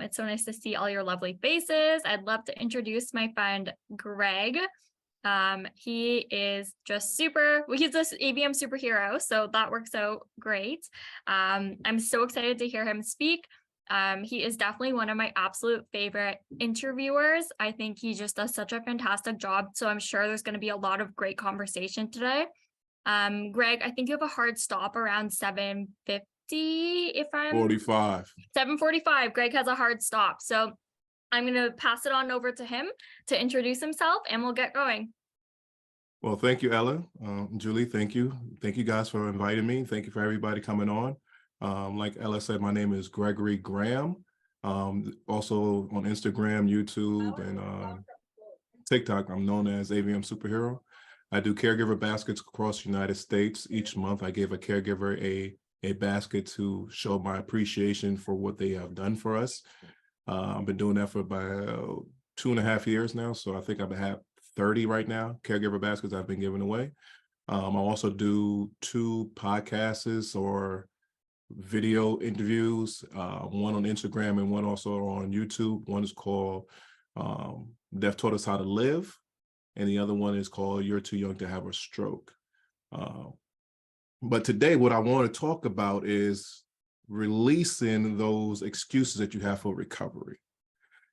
It's so nice to see all your lovely faces. I'd love to introduce my friend Greg. He is just super, well, he's this AVM superhero, so that works out great. I'm so excited to hear him speak. He is definitely one of my absolute favorite interviewers. I think he just does such a fantastic job. So I'm sure there's going to be a lot of great conversation today. Greg, I think you have a hard stop around 7:50, if I'm 45. 7:45. Greg has a hard stop. So I'm going to pass it on over to him to introduce himself and we'll get going. Well, thank you, Ella. Julie, thank you. Thank you guys for inviting me. Thank you for everybody coming on. Like Ella said, my name is Gregory Graham. Also on Instagram, YouTube, and TikTok, I'm known as AVM Superhero. I do caregiver baskets across the United States. Each month, I give a caregiver a basket to show my appreciation for what they have done for us. I've been doing that for about 2.5 years now, so I think I have 30 right now, caregiver baskets I've been giving away. I also do 2 podcasts or video interviews, one on Instagram and one also on YouTube. One is called Death Taught Us How to Live, and the other one is called You're Too Young to Have a Stroke. But today, what I want to talk about is releasing those excuses that you have for recovery.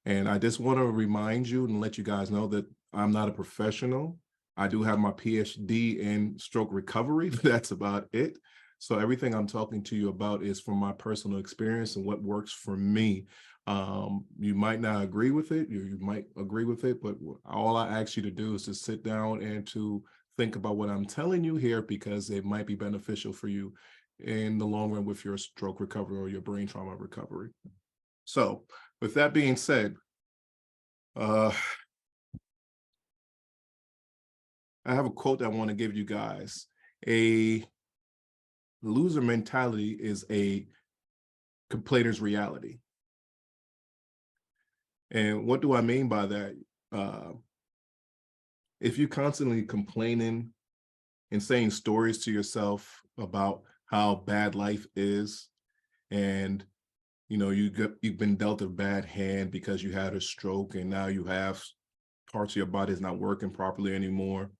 And I just want to remind you and let you guys know that I'm not a professional. I do have my PhD in stroke recovery. That's about it. So everything I'm talking to you about is from my personal experience and what works for me. You might not agree with it, you might agree with it, but all I ask you to do is to sit down and to think about what I'm telling you here, because it might be beneficial for you in the long run with your stroke recovery or your brain trauma recovery. So with that being said, I have a quote I want to give you guys. A loser mentality is a complainers reality. And what do I mean by that? If you're constantly complaining and saying stories to yourself about how bad life is, and you've been dealt a bad hand because you had a stroke and now you have parts of your body is not working properly anymore,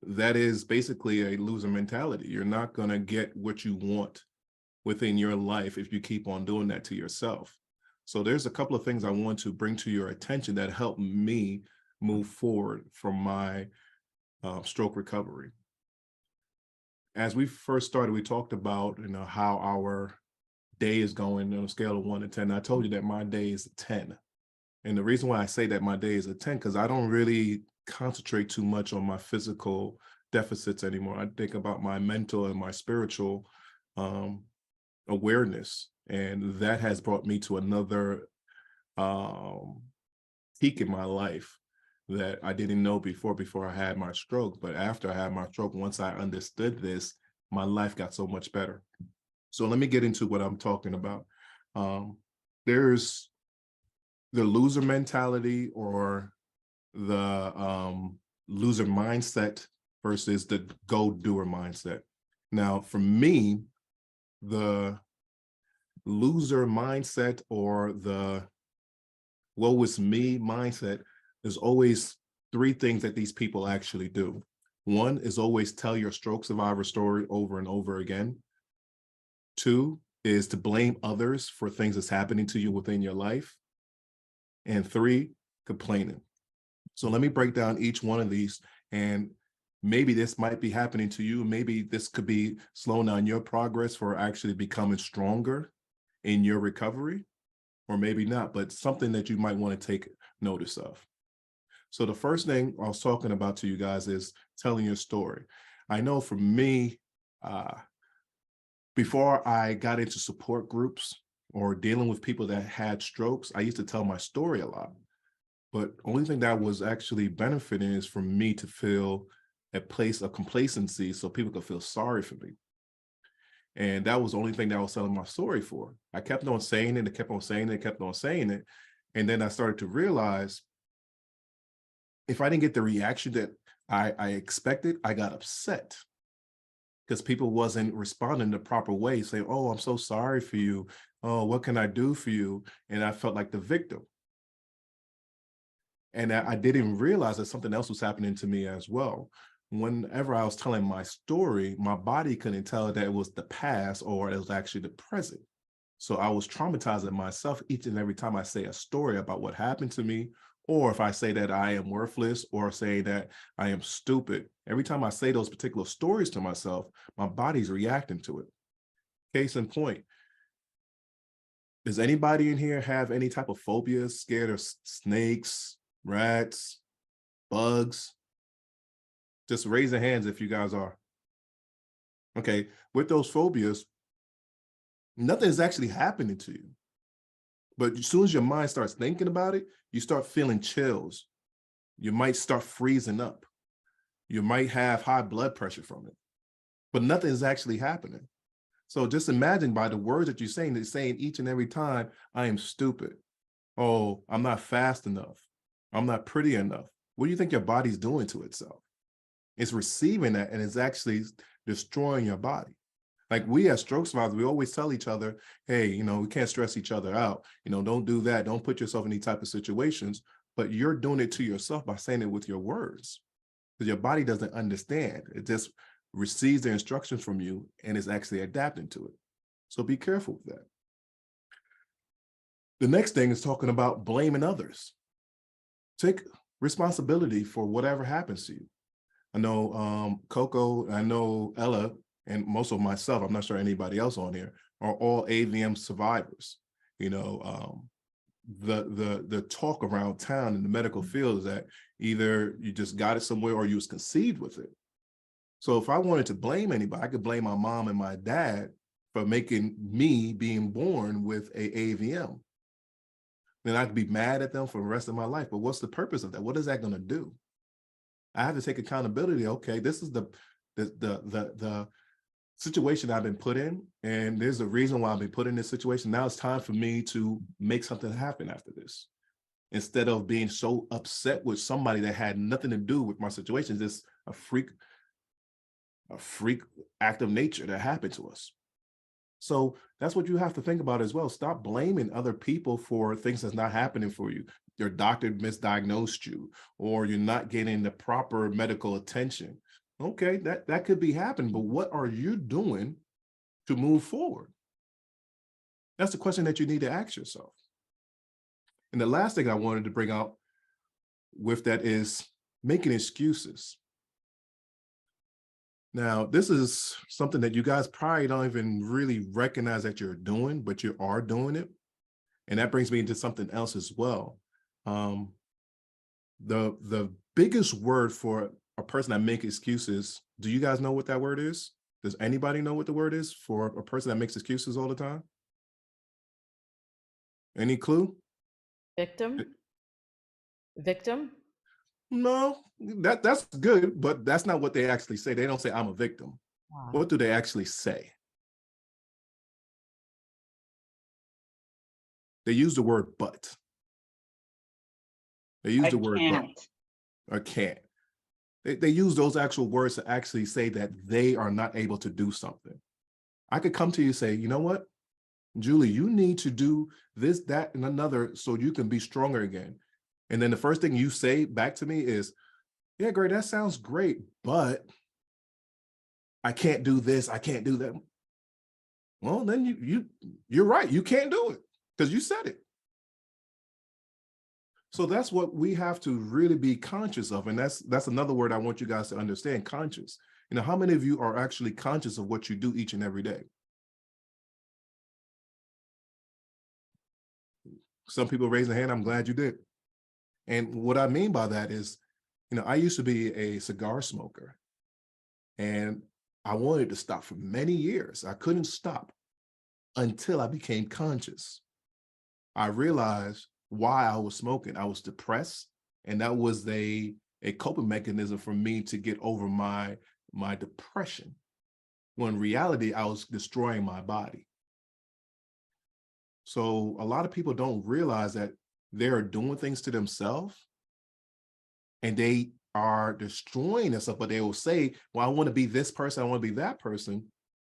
that is basically a loser mentality. You're not going to get what you want within your life if you keep on doing that to yourself. So there's a couple of things I want to bring to your attention that helped me move forward from my stroke recovery. As we first started, we talked about how our day is going on a scale of 1 to 10. I told you that my day is a 10. And the reason why I say that my day is a 10, because I don't really concentrate too much on my physical deficits anymore. I think about my mental and my spiritual awareness. And that has brought me to another peak in my life that I didn't know before I had my stroke. But after I had my stroke, once I understood this, my life got so much better. So let me get into what I'm talking about. There's the loser mentality or the loser mindset versus the go-doer mindset. Now, for me, the loser mindset or the woe is me mindset, there's always 3 things that these people actually do. One is always tell your stroke survivor story over and over again. 2 is to blame others for things that's happening to you within your life. And 3, complaining. So let me break down each one of these, and maybe this might be happening to you. Maybe this could be slowing down your progress for actually becoming stronger in your recovery, or maybe not, but something that you might want to take notice of. So the first thing I was talking about to you guys is telling your story. I know for me, before I got into support groups or dealing with people that had strokes, I used to tell my story a lot. But only thing that was actually benefiting is for me to feel a place of complacency so people could feel sorry for me. And that was the only thing that I was telling my story for. I kept on saying it, kept on saying it, kept on saying it. And then I started to realize if I didn't get the reaction that I expected, I got upset because people wasn't responding the proper way, saying, oh, I'm so sorry for you. oh, what can I do for you? And I felt like the victim. And I didn't realize that something else was happening to me as well. Whenever I was telling my story, my body couldn't tell that it was the past or it was actually the present. So I was traumatizing myself each and every time I say a story about what happened to me, or if I say that I am worthless or say that I am stupid. Every time I say those particular stories to myself, my body's reacting to it. Case in point, does anybody in here have any type of phobias, scared of snakes, rats, bugs? Just raise your hands if you guys are. Okay, with those phobias, nothing is actually happening to you. But as soon as your mind starts thinking about it, you start feeling chills. You might start freezing up. You might have high blood pressure from it, but nothing is actually happening. So just imagine by the words that you're saying each and every time, I am stupid. Oh, I'm not fast enough. I'm not pretty enough. What do you think your body's doing to itself? It's receiving that and it's actually destroying your body. Like we as stroke survivors, we always tell each other, hey, we can't stress each other out. Don't do that. Don't put yourself in any type of situations, but you're doing it to yourself by saying it with your words because your body doesn't understand. It just receives the instructions from you and is actually adapting to it. So be careful with that. The next thing is talking about blaming others. Take responsibility for whatever happens to you. I know Coco, I know Ella, and most of myself, I'm not sure anybody else on here, are all AVM survivors. The talk around town in the medical field is that either you just got it somewhere or you was conceived with it. So if I wanted to blame anybody, I could blame my mom and my dad for making me being born with a AVM. Then I could be mad at them for the rest of my life. But what's the purpose of that? What is that going to do? I have to take accountability. Okay, this is the situation I've been put in, and there's a reason why I've been put in this situation. Now it's time for me to make something happen after this. Instead of being so upset with somebody that had nothing to do with my situation, just a freak act of nature that happened to us. So that's what you have to think about as well. Stop blaming other people for things that's not happening for you. Your doctor misdiagnosed you, or you're not getting the proper medical attention. Okay, that could be happening, but what are you doing to move forward? That's the question that you need to ask yourself. And the last thing I wanted to bring out with that is making excuses. Now, this is something that you guys probably don't even really recognize that you're doing, but you are doing it. And that brings me into something else as well. The biggest word for a person that makes excuses, do you guys know what that word is? Does anybody know what the word is for a person that makes excuses all the time? Any clue? Victim? Victim? No, that's good, but that's not what they actually say. They don't say I'm a victim. Wow. What do they actually say? They use the word but. They use the word but or can't. They use those actual words to actually say that they are not able to do something. I could come to you and say, you know what, Julie, you need to do this, that, and another so you can be stronger again. And then the first thing you say back to me is, yeah, great, that sounds great, but I can't do this, I can't do that. Well, then you're right, you can't do it because you said it. So that's what we have to really be conscious of. And that's another word I want you guys to understand, conscious. How many of you are actually conscious of what you do each and every day? Some people raise their hand, I'm glad you did. And what I mean by that is, I used to be a cigar smoker and I wanted to stop for many years. I couldn't stop until I became conscious. I realized why I was smoking. I was depressed, and that was a coping mechanism for me to get over my depression. When in reality, I was destroying my body. So a lot of people don't realize that they're doing things to themselves and they are destroying themselves, but they will say, well, I want to be this person, I want to be that person,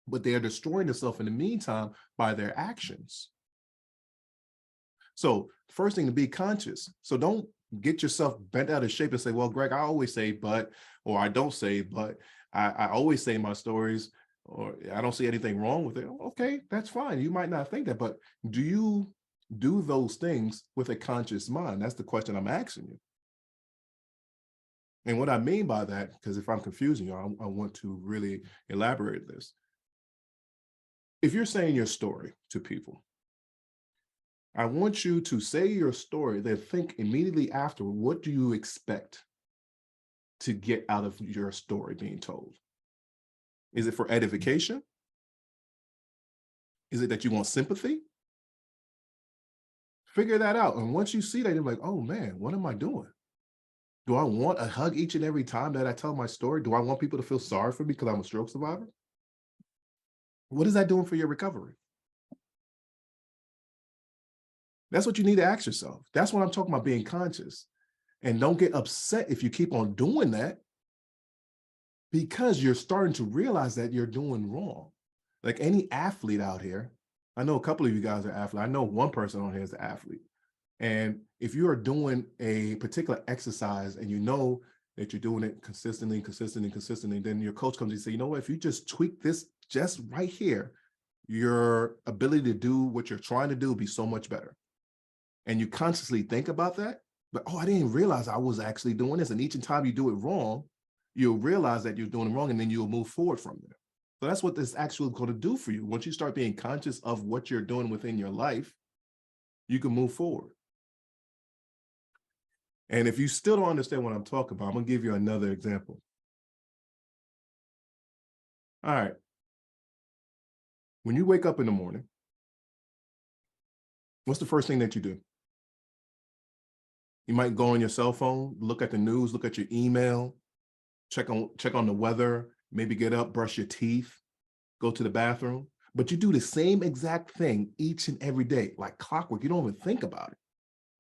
but they are destroying themselves in the meantime by their actions. So first thing, to be conscious. So don't get yourself bent out of shape and say, well, Greg, I always say but, or I don't say but. I always say my stories, or I don't see anything wrong with it. Okay, that's fine. You might not think that, but do you do those things with a conscious mind? That's the question I'm asking you. And what I mean by that, because if I'm confusing you, I want to really elaborate this. If you're saying your story to people, I want you to say your story, then think immediately after, what do you expect to get out of your story being told? Is it for edification? Is it that you want sympathy? Figure that out. And once you see that, you're like, oh man, what am I doing? Do I want a hug each and every time that I tell my story? Do I want people to feel sorry for me because I'm a stroke survivor? What is that doing for your recovery? That's what you need to ask yourself. That's what I'm talking about, being conscious. And don't get upset if you keep on doing that, because you're starting to realize that you're doing wrong. Like any athlete out here, I know a couple of you guys are athletes. I know one person on here is an athlete. And if you are doing a particular exercise and you know that you're doing it consistently, then your coach comes and say, you know what, if you just tweak this just right here, your ability to do what you're trying to do will be so much better. And you consciously think about that, but oh, I didn't realize I was actually doing this. And each time you do it wrong, you'll realize that you're doing it wrong, and then you'll move forward from there. So that's what this actually going to do for you. Once you start being conscious of what you're doing within your life, you can move forward. And if you still don't understand what I'm talking about, I'm going to give you another example. All right. When you wake up in the morning, what's the first thing that you do? You might go on your cell phone, look at the news, look at your email, check on the weather, maybe get up, brush your teeth, go to the bathroom. But you do the same exact thing each and every day, like clockwork. You don't even think about it.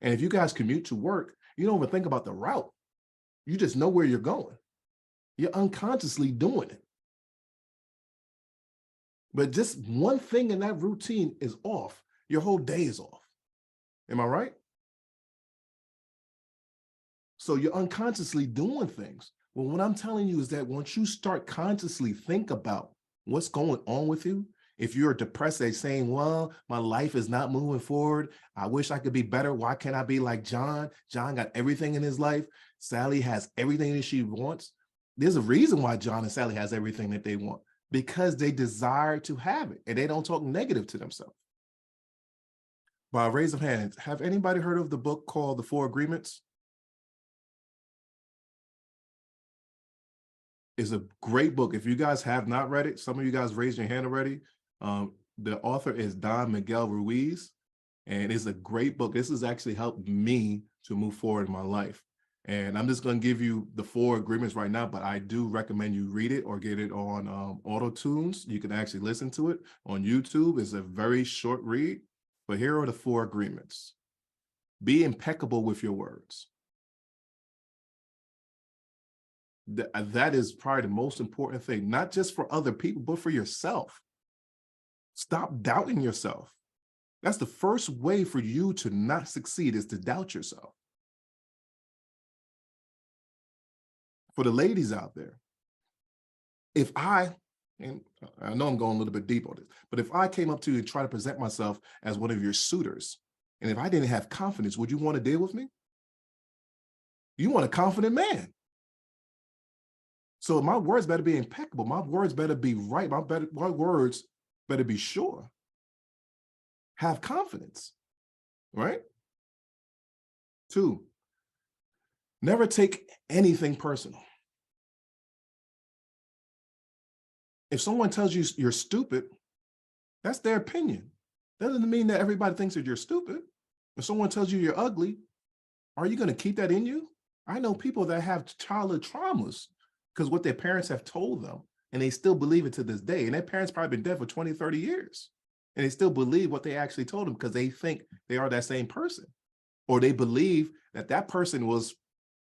And if you guys commute to work, you don't even think about the route. You just know where you're going. You're unconsciously doing it. But just one thing in that routine is off, your whole day is off. Am I right? So you're unconsciously doing things. Well, what I'm telling you is that once you start consciously think about what's going on with you, if you're depressed, they're saying, well, my life is not moving forward. I wish I could be better. Why can't I be like John? John got everything in his life. Sally has everything that she wants. There's a reason why John and Sally has everything that they want, because they desire to have it and they don't talk negative to themselves. By a raise of hands, have anybody heard of the book called The Four Agreements? It's a great book. If you guys have not read it, some of you guys raised your hand already. The author is Don Miguel Ruiz, and it's a great book. This has actually helped me to move forward in my life. And I'm just going to give you the 4 agreements right now, but I do recommend you read it or get it on AutoTunes. You can actually listen to it on YouTube. It's a very short read, but here are the 4 agreements. Be impeccable with your words. That is probably the most important thing, not just for other people, but for yourself. Stop doubting yourself. That's the first way for you to not succeed, is to doubt yourself. For the ladies out there, and I know I'm going a little bit deep on this, but if I came up to you and try to present myself as one of your suitors, and if I didn't have confidence, would you want to deal with me? You want a confident man. So my words better be impeccable. My words better be right. My words better be sure. Have confidence, right? 2, never take anything personal. If someone tells you you're stupid, that's their opinion. That doesn't mean that everybody thinks that you're stupid. If someone tells you you're ugly, are you going to keep that in you? I know people that have childhood traumas because what their parents have told them, and they still believe it to this day. And their parents probably been dead for 20, 30 years. And they still believe what they actually told them because they think they are that same person. Or they believe that that person was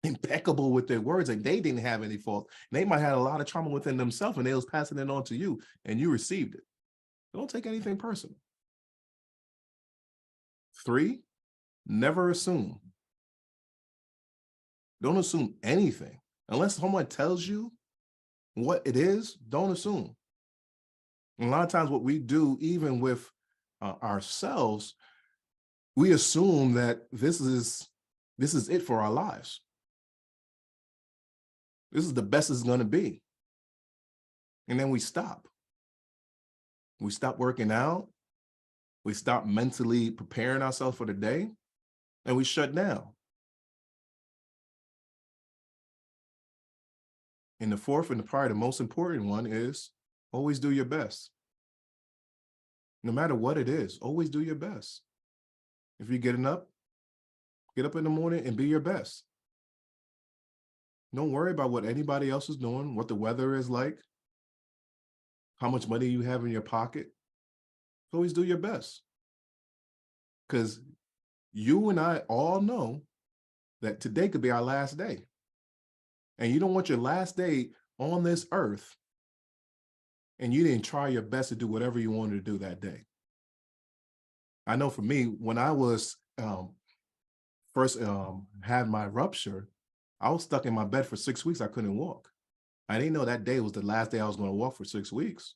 impeccable with their words and they didn't have any fault. And they might have a lot of trauma within themselves and they was passing it on to you and you received it. Don't take anything personal. 3, Never assume. Don't assume anything. Unless someone tells you what it is, don't assume. And a lot of times what we do, even with ourselves, we assume that this is it for our lives. This is the best it's going to be. And then we stop. We stop working out. We stop mentally preparing ourselves for the day, and we shut down. And the fourth and probably the most important one is always do your best. No matter what it is, always do your best. If you're getting up, get up in the morning and be your best. Don't worry about what anybody else is doing, what the weather is like, how much money you have in your pocket. Always do your best. Because you and I all know that today could be our last day. And you don't want your last day on this earth and you didn't try your best to do whatever you wanted to do that day. I know for me, when I was first had my rupture, I was stuck in my bed for 6 weeks. I couldn't walk. I didn't know that day was the last day I was going to walk for 6 weeks.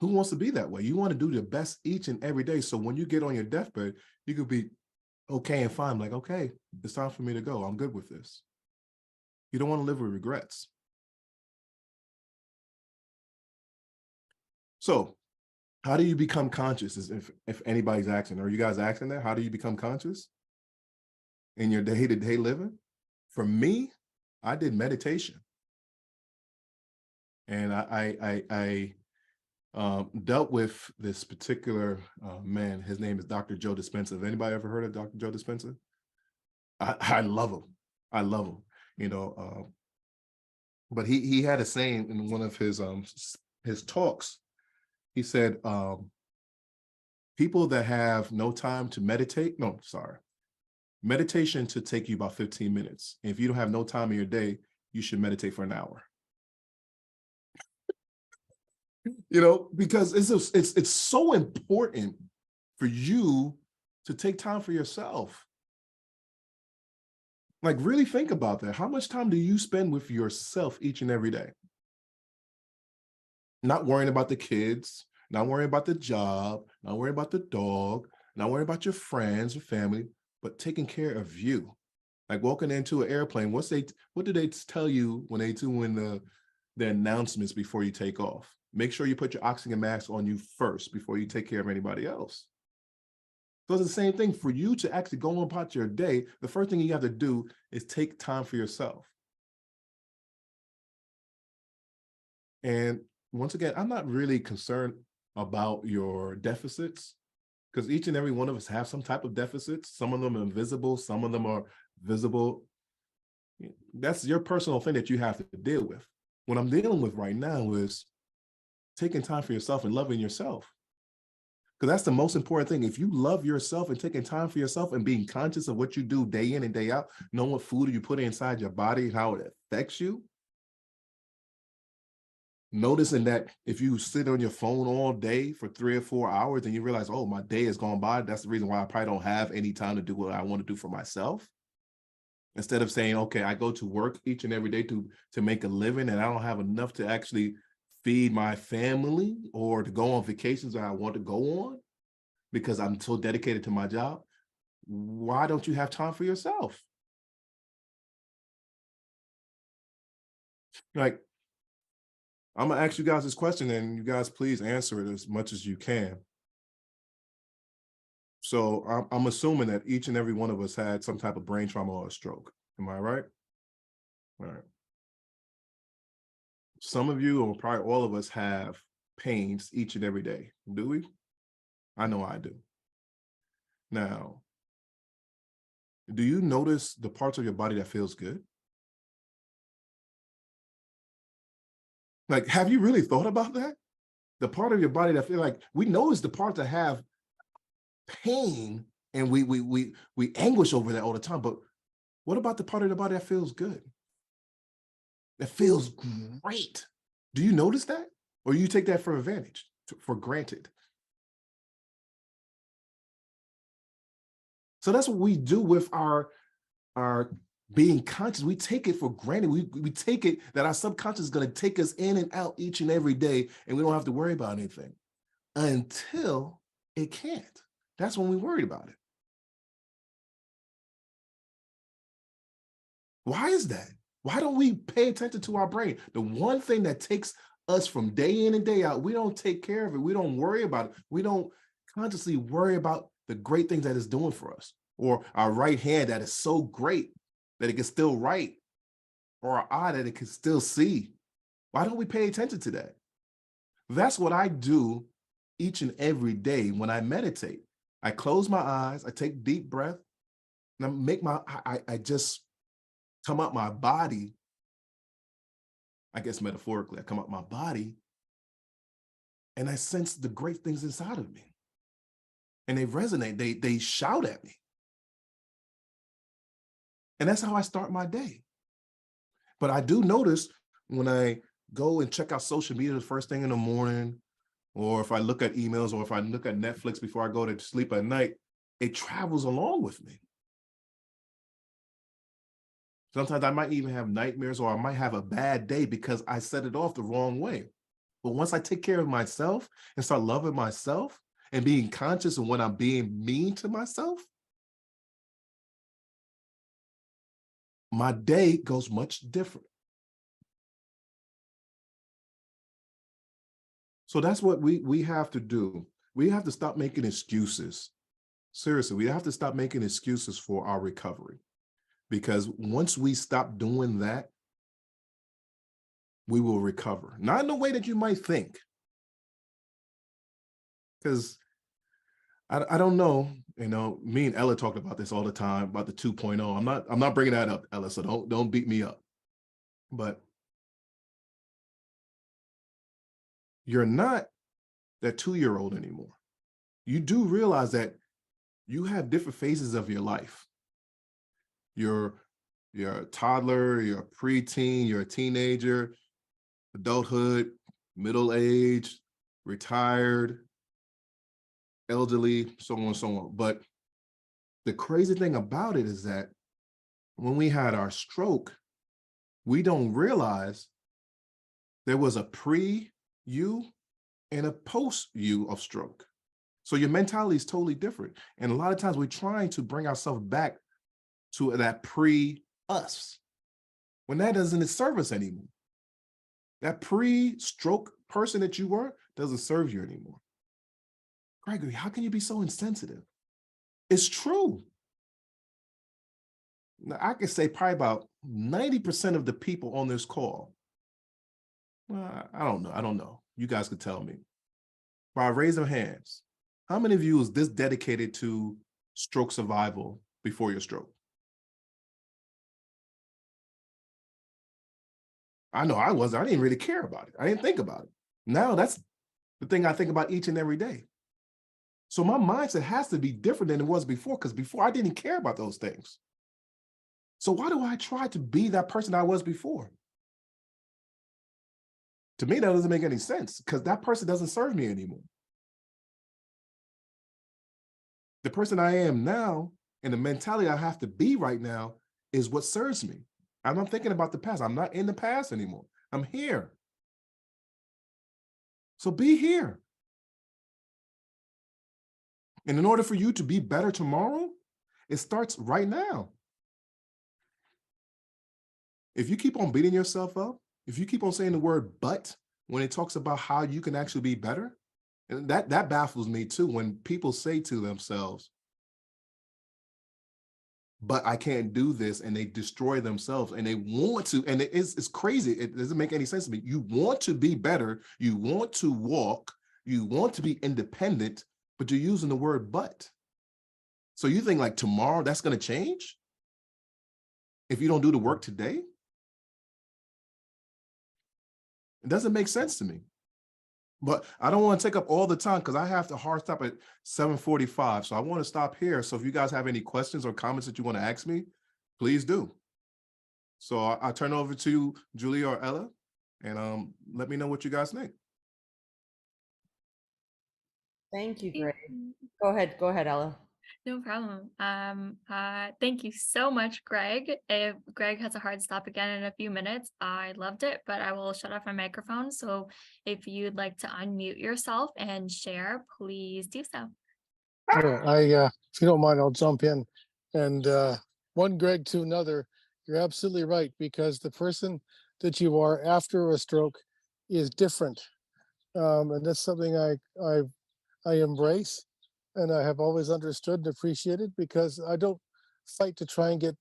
Who wants to be that way? You want to do your best each and every day. So when you get on your deathbed, you could be okay and fine. Like, okay, it's time for me to go. I'm good with this. You don't want to live with regrets. So how do you become conscious? If anybody's asking, are you guys asking that? How do you become conscious in your day-to-day living? For me, I did meditation. And I dealt with this particular man. His name is Dr. Joe Dispenza. Have anybody ever heard of Dr. Joe Dispenza? I love him. I love him. You know, but he had a saying in one of his talks. He said, people that have no time to meditate, meditation should take you about 15 minutes. And if you don't have no time in your day, you should meditate for an hour. You know, because it's so important for you to take time for yourself. Like, really think about that. How much time do you spend with yourself each and every day? Not worrying about the kids, not worrying about the job, not worrying about the dog, not worrying about your friends or family, but taking care of you. Like walking into an airplane, what do they tell you when they do the announcements before you take off? Make sure you put your oxygen mask on you first before you take care of anybody else. So it's the same thing for you to actually go on about your day. The first thing you have to do is take time for yourself. And once again, I'm not really concerned about your deficits because each and every one of us have some type of deficits. Some of them are invisible, some of them are visible. That's your personal thing that you have to deal with. What I'm dealing with right now is taking time for yourself and loving yourself. Because that's the most important thing. If you love yourself and taking time for yourself and being conscious of what you do day in and day out, knowing what food you put inside your body, how it affects you, noticing that if you sit on your phone all day for 3 or 4 hours and you realize, oh, my day has gone by, that's the reason why I probably don't have any time to do what I want to do for myself. Instead of saying, okay, I go to work each and every day to make a living and I don't have enough to actually feed my family or to go on vacations that I want to go on because I'm so dedicated to my job. Why don't you have time for yourself? Like, I'm gonna ask you guys this question and you guys please answer it as much as you can. So I'm assuming that each and every one of us had some type of brain trauma or a stroke. Am I right? All right. Some of you, or probably all of us, have pains each and every day. Do we? I know I do. Now, do you notice the parts of your body that feels good? Like, have you really thought about that? The part of your body that feel like, we notice the parts that have pain and we anguish over that all the time, but what about the part of the body that feels good? That feels great. Do you notice that? Or you take that for granted? So that's what we do with our being conscious. We take it for granted. We take it that our subconscious is going to take us in and out each and every day, and we don't have to worry about anything until it can't. That's when we worry about it. Why is that? Why don't we pay attention to our brain? The one thing that takes us from day in and day out, we don't take care of it. We don't worry about it. We don't consciously worry about the great things that it's doing for us, or our right hand that is so great that it can still write, or our eye that it can still see. Why don't we pay attention to that? That's what I do each and every day when I meditate. I close my eyes, I take deep breath, and I just come up my body. I guess metaphorically, I come up my body and I sense the great things inside of me. And they resonate, they shout at me. And that's how I start my day. But I do notice when I go and check out social media the first thing in the morning, or if I look at emails, or if I look at Netflix before I go to sleep at night, it travels along with me. Sometimes I might even have nightmares, or I might have a bad day because I set it off the wrong way. But once I take care of myself and start loving myself and being conscious of when I'm being mean to myself, my day goes much different. So that's what we have to do. We have to stop making excuses. Seriously, we have to stop making excuses for our recovery. Because once we stop doing that, we will recover. Not in the way that you might think. Because I don't know, me and Ella talked about this all the time, about the 2.0. I'm not bringing that up, Ella, so don't beat me up. But you're not that 2-year-old anymore. You do realize that you have different phases of your life. You're a toddler, you're a preteen, you're a teenager, adulthood, middle age, retired, elderly, so on and so on. But the crazy thing about it is that when we had our stroke, we don't realize there was a pre-you and a post-you of stroke. So your mentality is totally different. And a lot of times we're trying to bring ourselves back to that pre-us, when that doesn't serve us anymore. That pre-stroke person that you were doesn't serve you anymore. Gregory, how can you be so insensitive? It's true. Now, I can say probably about 90% of the people on this call, well, I don't know. You guys could tell me. By raise of hands, how many of you was this dedicated to stroke survival before your stroke? I know I wasn't. I didn't really care about it. I didn't think about it. Now that's the thing I think about each and every day. So my mindset has to be different than it was before, because before I didn't care about those things. So why do I try to be that person I was before? To me, that doesn't make any sense, because that person doesn't serve me anymore. The person I am now and the mentality I have to be right now is what serves me. I'm not thinking about the past. I'm not in the past anymore. I'm here. So be here. And in order for you to be better tomorrow, it starts right now. If you keep on beating yourself up, if you keep on saying the word but when it talks about how you can actually be better, and that baffles me too, when people say to themselves, but I can't do this, and they destroy themselves, and they want to, and it's crazy. It doesn't make any sense to me. You want to be better, you want to walk, you want to be independent, but you're using the word but. So you think like tomorrow that's going to change if you don't do the work today? It doesn't make sense to me. But I don't want to take up all the time because I have to hard stop at 7:45. So I want to stop here. So if you guys have any questions or comments that you want to ask me, please do. So I'll turn over to Julia or Ella, and let me know what you guys think. Thank you, Greg. Go ahead, Ella. No problem. Thank you so much, Greg. If Greg has a hard stop again in a few minutes, I loved it, but I will shut off my microphone. So if you'd like to unmute yourself and share, please do so. Yeah, if you don't mind, I'll jump in. And one Greg to another, you're absolutely right, because the person that you are after a stroke is different. And that's something I embrace and I have always understood and appreciated, because I don't fight to try and get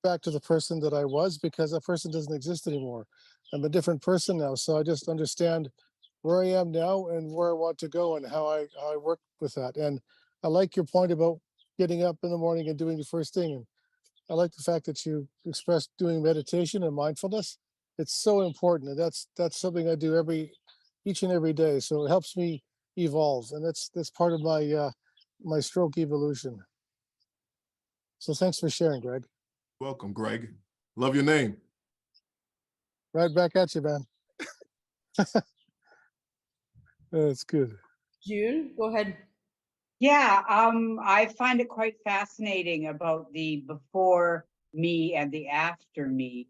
back to the person that I was, because that person doesn't exist anymore. I'm a different person now. So I just understand where I am now and where I want to go and how I work with that. And I like your point about getting up in the morning and doing the first thing. And I like the fact that you expressed doing meditation and mindfulness. It's so important. And that's something I do each and every day. So it helps me evolve. And that's part of my stroke evolution. So thanks for sharing, Greg. Welcome, Greg. Love your name. Right back at you, man. That's good. June, go ahead. Yeah, I find it quite fascinating about the before me and the after me.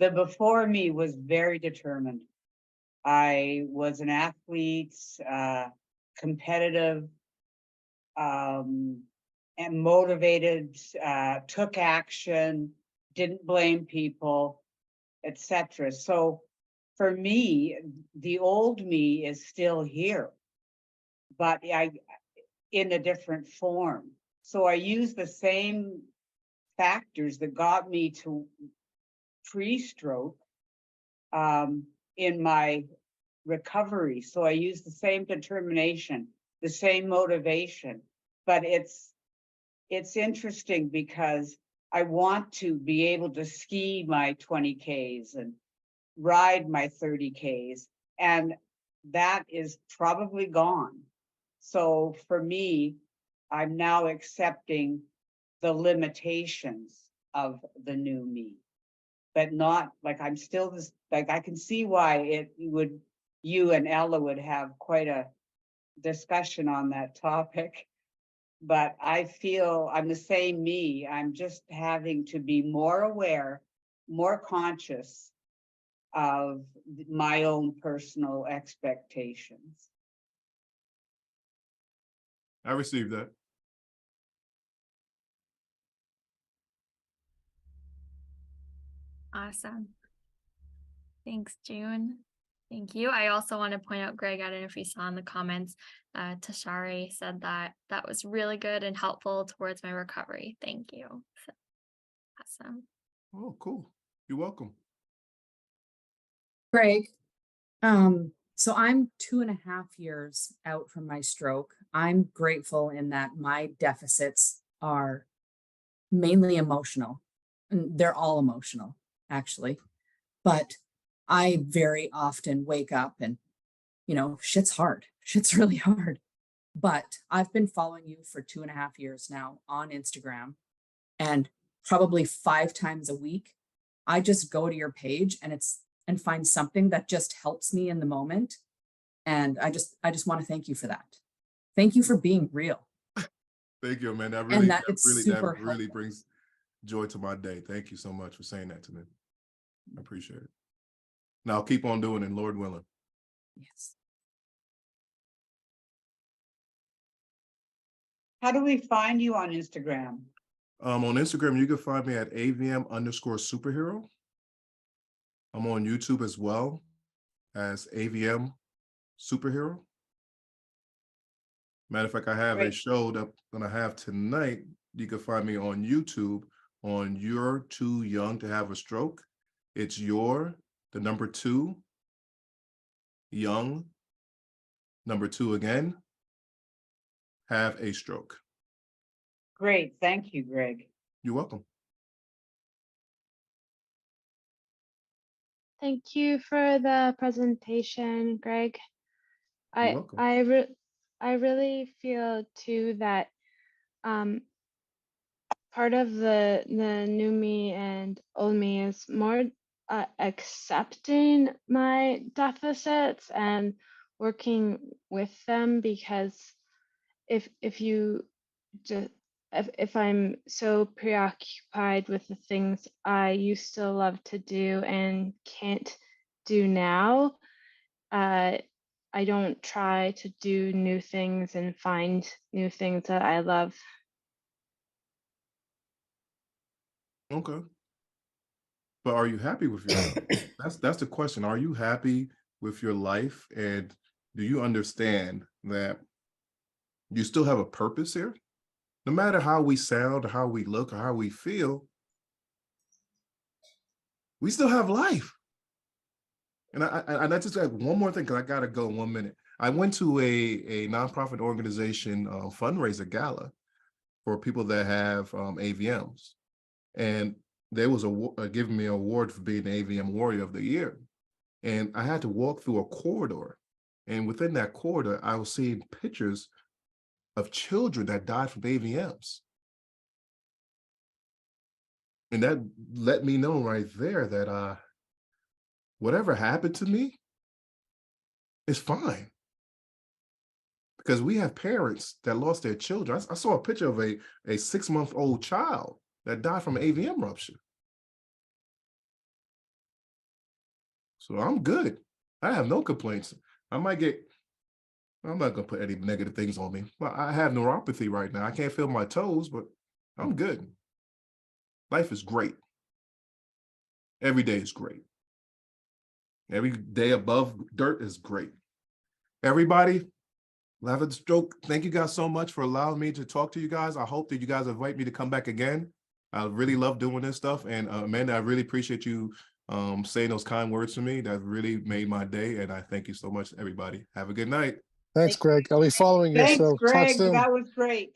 The before me was very determined. I was an athlete, competitive, and motivated, took action, didn't blame people, etc. So for me, the old me is still here, but in a different form. So I use the same factors that got me to pre-stroke in my recovery. So I use the same determination, the same motivation, but it's interesting because I want to be able to ski my 20Ks and ride my 30Ks, and that is probably gone. So for me, I'm now accepting the limitations of the new me, but not like I'm still this, like I can see why you and Ella would have quite a discussion on that topic. But I feel I'm the same me. I'm just having to be more aware, more conscious of my own personal expectations. I received that. Awesome. Thanks, June. Thank you. I also want to point out, Greg, I don't know if you saw in the comments, Tashari said that was really good and helpful towards my recovery. Thank you. So, awesome. Oh, cool. You're welcome. Greg, so I'm 2.5 years out from my stroke. I'm grateful in that my deficits are mainly emotional. And they're all emotional, actually. But I very often wake up and, shit's hard. Shit's really hard. But I've been following you for 2.5 years now on Instagram, and probably 5 times a week, I just go to your page and find something that just helps me in the moment. And I just want to thank you for that. Thank you for being real. Thank you, man. That It's super really brings joy to my day. Thank you so much for saying that to me. I appreciate it. Now keep on doing it, Lord willing. Yes. How do we find you on Instagram? On Instagram, you can find me at AVM_superhero. I'm on YouTube as well as AVM Superhero. Matter of fact, I have a Great. show that I'm gonna have tonight. You can find me on YouTube on You're Too Young to Have a Stroke. It's the number 2, young, number 2 again, have a stroke. Great, thank you, Greg. You're welcome. Thank you for the presentation, Greg. You're I welcome. I really feel too that part of the new me and old me is more accepting my deficits and working with them, because if you just if I'm so preoccupied with the things I used to love to do and can't do now, I don't try to do new things and find new things that I love. Okay. But are you happy with your life? That's the question. Are you happy with your life? And do you understand that you still have a purpose here? No matter how we sound, or how we look, or how we feel, we still have life. And I just got one more thing, because I gotta go in 1 minute. I went to a nonprofit organization fundraiser gala for people that have AVMs, and there was giving me an award for being the AVM Warrior of the Year. And I had to walk through a corridor, and within that corridor, I was seeing pictures of children that died from AVMs. And that let me know right there that whatever happened to me is fine. Because we have parents that lost their children. I saw a picture of a 6-month-old child that died from an AVM rupture. So I'm good. I have no complaints. I'm not gonna put any negative things on me. Well, I have neuropathy right now. I can't feel my toes, but I'm good. Life is great. Every day is great. Every day above dirt is great. Everybody, Laughing Stroke, thank you guys so much for allowing me to talk to you guys. I hope that you guys invite me to come back again. I really love doing this stuff. And Amanda, I really appreciate you saying those kind words to me. That really made my day. And I thank you so much, everybody. Have a good night. Thanks, Greg. I'll be following you, Thanks, so talk Greg. soon. That was great.